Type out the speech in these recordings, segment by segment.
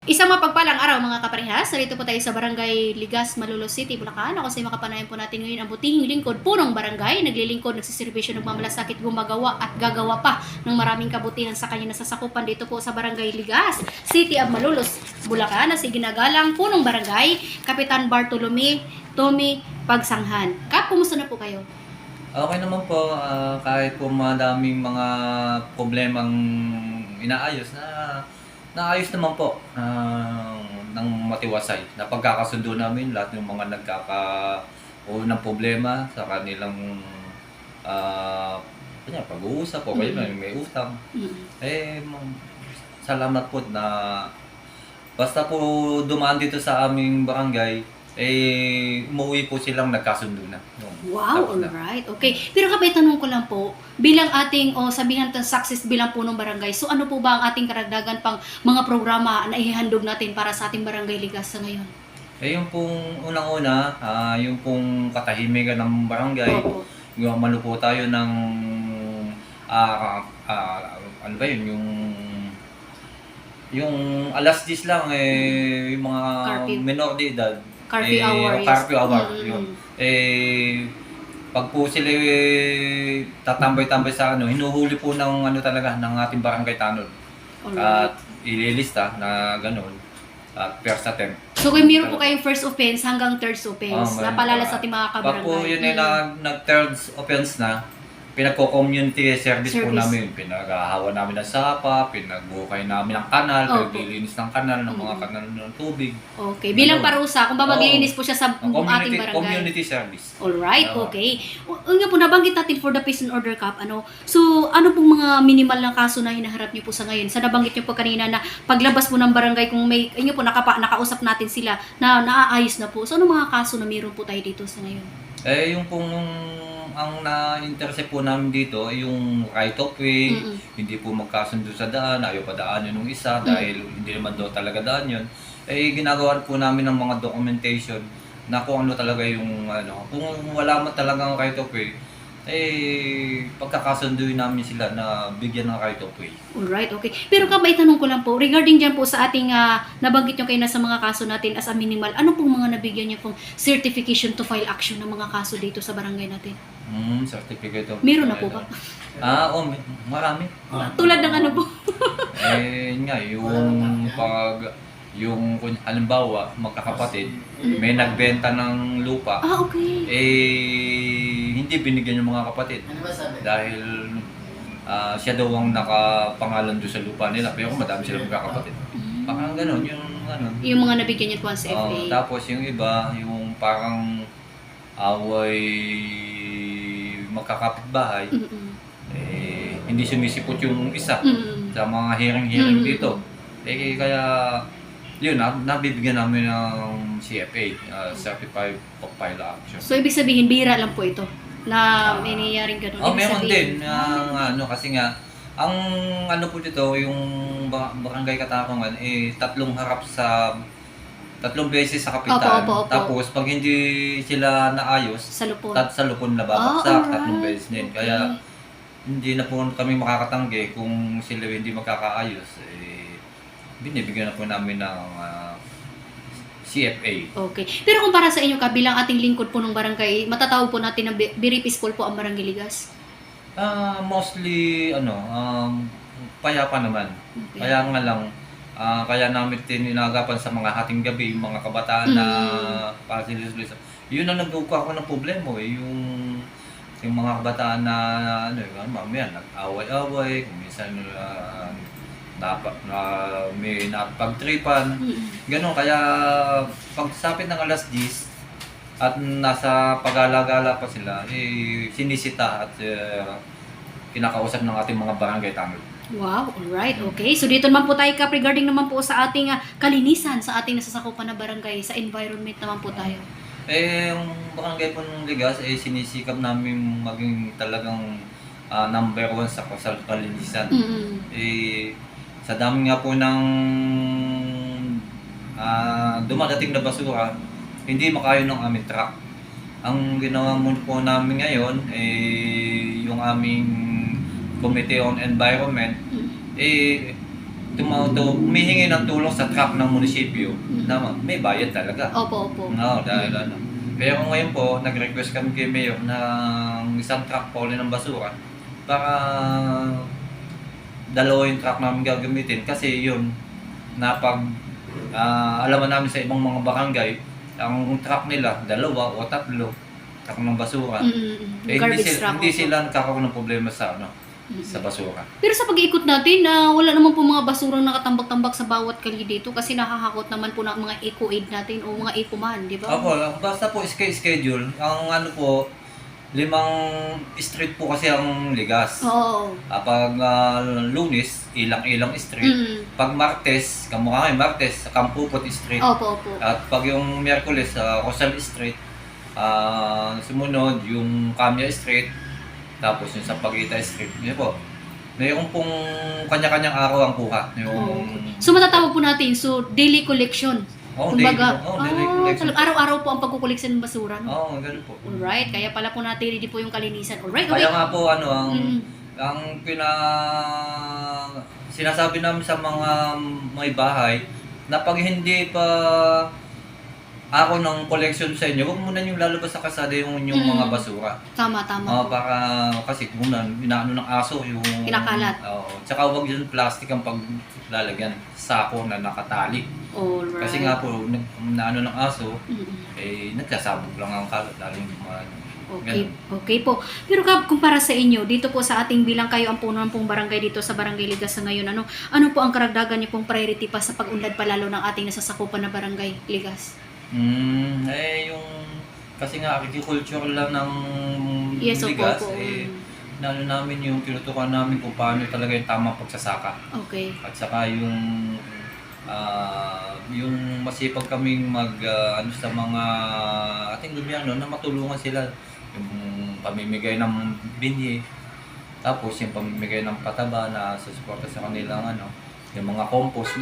Isang mapagpalang araw mga kaparehas. Narito po tayo sa Barangay Ligas, Malolos City, Bulacan. Ako si makapanayan po natin ngayon ang butihing lingkod punong barangay. Naglilingkod, nagsiservisyo, nagmamalasakit, gumagawa at gagawa pa ng maraming kabutihan sa kanyang nasasakupan dito po sa Barangay Ligas, City of Malolos, Bulacan. Na si ginagalang punong barangay, Kapitan Bartolome Tommy Pagsanghan. Kap, kumusta na po kayo? Okay naman po, kahit po madaming mga problemang inaayos naayos naman po ng matiwasay. Napagkakasundo namin lahat ng mga nagkakaroon ng problema sa kanilang pag-uusap o kayo may utang. Salamat po na basta po dumaan dito sa aming barangay, umuwi po silang nagkasundo na. Wow, alright. Okay. Pero kapay tanong ko lang po, bilang ating, sabihan ng success bilang punong barangay, so ano po ba ang ating karagdagan pang mga programa na ihandog natin para sa ating barangay Ligas sa ngayon? Yung pong unang-una, yung pong katahimikan ng barangay, yung malupo tayo ng, ano ba yun, yung alas 10 lang, yung mga Curfew. menor de edad, Curfew hour. curfew hour, yun. Pag po sila tatambay-tambay sa hinuhuli po ng talaga ng ating barangay tanod. At ililista na gano'n at first attempt. So kung meron po kayong first offense hanggang third offense, napalala sa ating mga kabarangay. Pag po yun nag-third offense na, pinagko-community service po namin. Pinaghahawa namin ng sapa, pinagbuhukay namin ng kanal, paglilinis ng kanal, ng mga kanal ng tubig. Okay, bilang parusa, kung ba maglilinis po siya sa ating barangay. Community service. Alright, okay. Nga po, nabanggit natin for the Peace and Order Cup, so ano pong mga minimal na kaso na hinaharap niyo po sa ngayon? Sa nabanggit niyo po kanina na paglabas po ng barangay, kung may, inyo po, nakausap natin sila na naaayos na po. So ano mga kaso na meron po tayo dito sa ngayon? Yung pong ang na-intercept po namin dito ay yung right of way, hindi po magkasundo sa daan, ayaw pa daanin ng isa dahil hindi naman daw talaga daan yun. Ginagawa po namin ng mga documentation na kung ano talaga yung kung wala man talagang right of way, pagkakasunduin namin sila na bigyan ng right of way. Alright, okay. Pero may tanong ko lang po, regarding dyan po sa ating nabanggit nyo kayo na sa mga kaso natin as a minimal, ano pong mga nabigyan nyo pong certification to file action ng mga kaso dito sa barangay natin? Certificate of meron na po ba? Marami. Tulad ng ano po? Yung halimbawa, magkakapatid, may nagbenta ng lupa. Okay. Hindi binigyan yung mga kapatid. Dahil siya daw ang nakapangalan doon sa lupa nila, pero madami sila magkakapatid. Parang gano'n, yung mga nabigyan niyo po sa FA. Tapos yung iba, yung parang away magkakapitbahay, hindi sumisipot yung isa sa mga hearing dito. Kaya yun, nabibigyan namin ng CFA, Certified of File Action. So ibig sabihin, bihira lang po ito na may nangyayaring ganun. Meron din. Kasi nga, ang po dito, yung Barangay Katakungan, tatlong beses sa kapitan. Opo. Tapos, pag hindi sila naayos, sa lupon na babaksak, tatlong beses din. Kaya, hindi na po kami makakatanggi kung sila hindi magkakaayos. Binibigyan na po namin ng CFA. Okay. Pero kung para sa inyo bilang ating lingkod po ng barangay, matatawag po natin na very peaceful po ang Barangay Ligas? Mostly, payapa naman. Okay. Kaya nga lang, kaya namin tinagapan sa mga hating gabi, yung mga kabataan na pasilis-lis. Yun ang nagkukuha ko ng problema yung mga kabataan na mamaya nag-away-away, kung minsan may napagtripan. Ganon, kaya pagsapit ng alas 10 at nasa pagala-gala pa sila, sinisita at kinakausap ng ating mga barangay tanod. Wow, alright, okay. So dito naman po tayo regarding naman po sa ating kalinisan sa ating nasasakupan na barangay, sa environment naman po tayo. Yung barangay po ng Ligas, sinisikap namin maging talagang number 1 sa kalinisan. Sa dami nga po ng dumadating na basura, hindi makayo ng aming truck. Ang ginawa po namin ngayon, yung aming Committee on Environment, humihingi ng tulong sa truck ng munisipyo na may bayad talaga. Opo, opo. No, dahil ano. Kaya kung ngayon po, nag-request kami kay Mayor ng isang truck pa ulit ng basura para dalawa yung truck namin gagamitin kasi yun, alaman namin sa ibang mga barangay, ang truck nila, 2 o 3 truck ng basura. Garbage truck. Hindi sila nagkakaroon ng problema sa sa basura. Pero sa pag-iikot natin, wala naman po mga basurang nakatambak-tambak sa bawat kali dito kasi nakahakot naman po ng mga eco-aid natin o mga eco-man, di ba? Opo, basta po schedule. Ang ano po, 5 street po kasi ang Ligas. Oo. Pag Lunes, ilang-ilang street. Pag Martes, kamukha ngayon, Martes, Kampupot Street. Opo, opo. At pag yung Miyerkules, Rosal Street. Sumunod, yung Camia Street. Tapos yung Sampaguita Street. Yun po. Mayroon pong kanya-kanyang araw ang kuha. So matatawag po natin, daily collection. Kumbaga, daily collection. araw-araw po ang pagkukoleksyon ng basura, no? Oo, ganun po. Alright, kaya pala po natin hindi po yung kalinisan. Alright, Kaya okay. nga po, ang sinasabi namin sa mga may bahay, na pag hindi pa ako ng collection sa inyo, huwag muna yung lalabas sa kasada yung mga basura. Tama, tama. Para kasi muna, inaano ng aso yung... Kinakalat. Oo. Tsaka huwag yung plastic ang paglalagyan. Sako na nakatali. Alright. Kasi nga po, naano ng aso, nagkasabog lang ang kalat. Lalo yung mga... Okay, okay po. Pero kumpara sa inyo, dito po sa ating bilang kayo ang puno ng pong barangay dito sa Barangay Ligas sa ngayon, ano po ang karagdagan niyo pong priority pa sa pag-unlad pa lalo ng ating nasasakupan na Barangay Ligas? Kasi nga agriculture lang ng Yes, Ligas, opo. nano namin yung tinutukan namin kung paano talaga yung tamang pagsasaka. Okay. At saka yung masipag kaming sa mga ating gobyerno na matulungan sila yung pamimigay ng binhi, tapos yung pamimigay ng pataba na susuporta sa kanilang yung mga compost,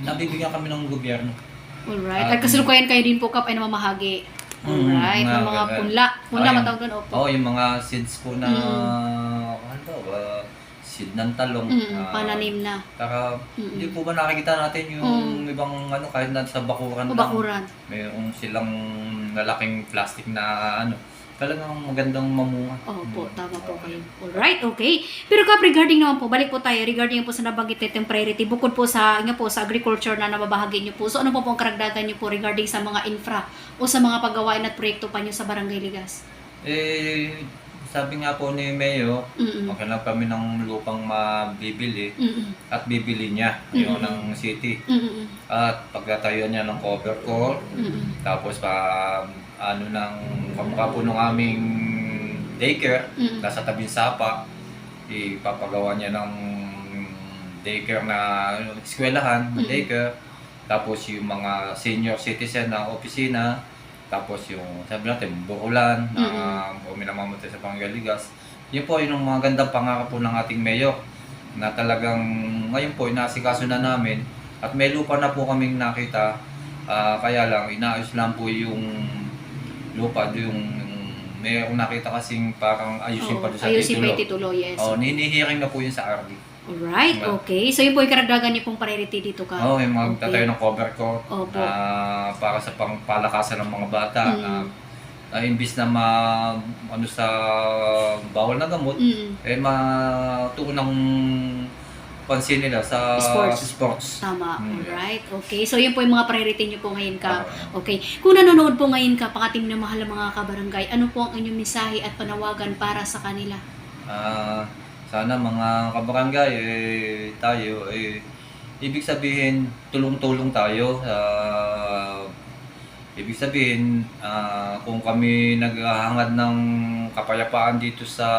nabibigyan kami ng gobyerno. Alright. At kasalukuyan kayo din po, Kap, ay namamahagi. Alright. Ng mga punla matawag doon, opo. Yung mga seeds po na, seed ng talong. Pananim na. Hindi po ba nakikita natin yung ibang kahit na sa bakuran lang. Bakuran. Mayroong silang lalaking plastic na talagang magandang mamunga. Opo, tama po kayo. Alright, okay. Pero Kap, regarding naman po, balik po tayo, regarding po sa nabanggit natin priority, bukod po sa agriculture na nababahagi niyo po, so ano po pong karagdagan niyo po regarding sa mga infra o sa mga paggawain at proyekto pa niyo sa Barangay Ligas? Sabi nga po ni Mayo, maghanap kami ng lupang mabibili at bibili niya yung ng city. At pagtatayuan niya ng cover core, tapos ng kamukha po ng aming daycare, nasa tabing sapa, ipapagawa niya ng daycare na eskwelahan, daycare, tapos yung mga senior citizen na opisina, tapos yung sabi natin, bukulan, na minamamatay sa Pangaligas. Yun po yung mga gandang pangako po ng ating mayor na talagang ngayon po inaasikaso na namin at may lupa na po kaming nakita, kaya lang inaayos lang po yung lupa, mayroong nakita kasing parang ayusin pa doon sa ayusin pa titulo. yung titulo, yes. Ninihiring na po yun sa RD. Alright, okay. So yun po yung karagdagan niyo pong priority dito, Kap. Yung magtatayo ng cover court para sa palakasan ng mga bata na imbis na sa bawal na gamot, matuon ng pansin nila sa sports. Tama. Alright. Okay. So, yun po yung mga priority nyo po ngayon, Kap. Okay. Kung nanonood po ngayon, Kap, ang ating mahal na mga kabarangay, ano po ang inyong mensahe at panawagan para sa kanila? Sana mga kabarangay, tayo, ibig sabihin, tulong-tulong tayo. Ibig sabihin, kung kami naghahangad ng kapayapaan dito sa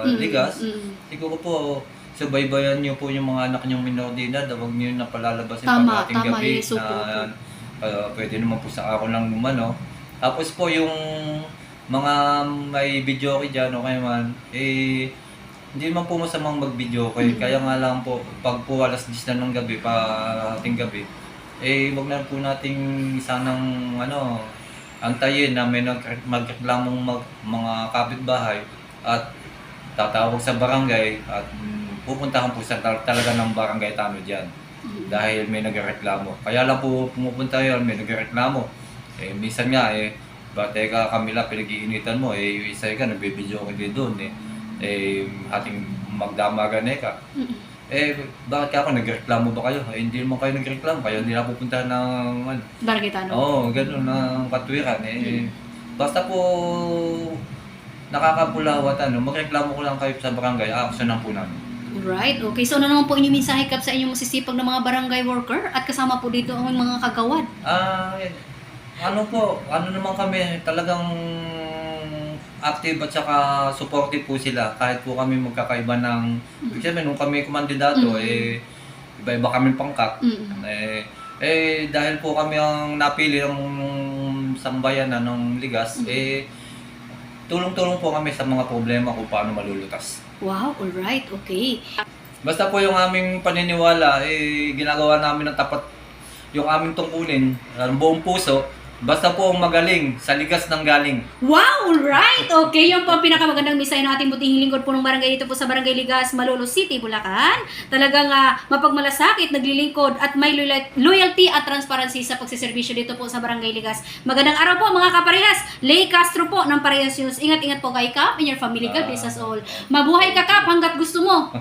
Ligas, siguro po, subaybayan niyo po yung mga anak niyong minor de edad, huwag niyo na palalabasin pag ating gabi na pwede naman po sa araw lang naman, Tapos po yung mga may video dyan, okay man, hindi naman po masamang mag-video kaya nga lang po, pag po alas 10 na ng gabi, ating gabi, wag na po nating sanang antayin na may magreklamong mga kapitbahay at tatawag sa barangay at pupuntahan po sa talaga ng barangay tanod dyan. Dahil may nagreklamo. Kaya lang po pumupunta yun, may nagreklamo. Minsan nga teka Camila, pinag-iinitan mo, yung isa ka, nagbibideo ka din doon ating magdamagan ka. Bakit ka ako, nagreklamo ba kayo? Hindi naman kayo nagreklamo, kayo hindi na pupunta ng Barangay Tanod. Oo, ganun ng katwiran. Basta po nakakapulawat, magreklamo ko lang kayo sa barangay, aksyonan po namin. Right, okay. So ano naman po inyong mensahe Kap sa inyong masisipag na mga barangay worker at kasama po dito ang mga kagawad? Ano naman kami, talagang active at saka supportive po sila kahit po kami magkakaiba ng siyempre nung kami kumandidato iba-iba kami pangkat dahil po kami ang napili ng sambayanan ng Ligas tulong-tulong po kami sa mga problema kung paano malulutas. Wow, alright, okay. Basta po yung aming paniniwala ginagawa namin ng tapat yung aming tungkulin ng buong puso. Basta po magaling, sa ligas ng galing. Wow! Alright! Okay, yun po ang pinakamagandang mensahe ng ating butihing lingkod po ng barangay dito po sa Barangay Ligas, Malolos City, Bulacan. Talagang mapagmalasakit, naglilingkod at may loyalty at transparency sa pagsiservisyo dito po sa Barangay Ligas. Magandang araw po mga kaparehas. Lay Castro po ng Parehas News. Ingat-ingat po kay Kap and your family. God bless us all. Mabuhay ka Kap hanggat gusto mo.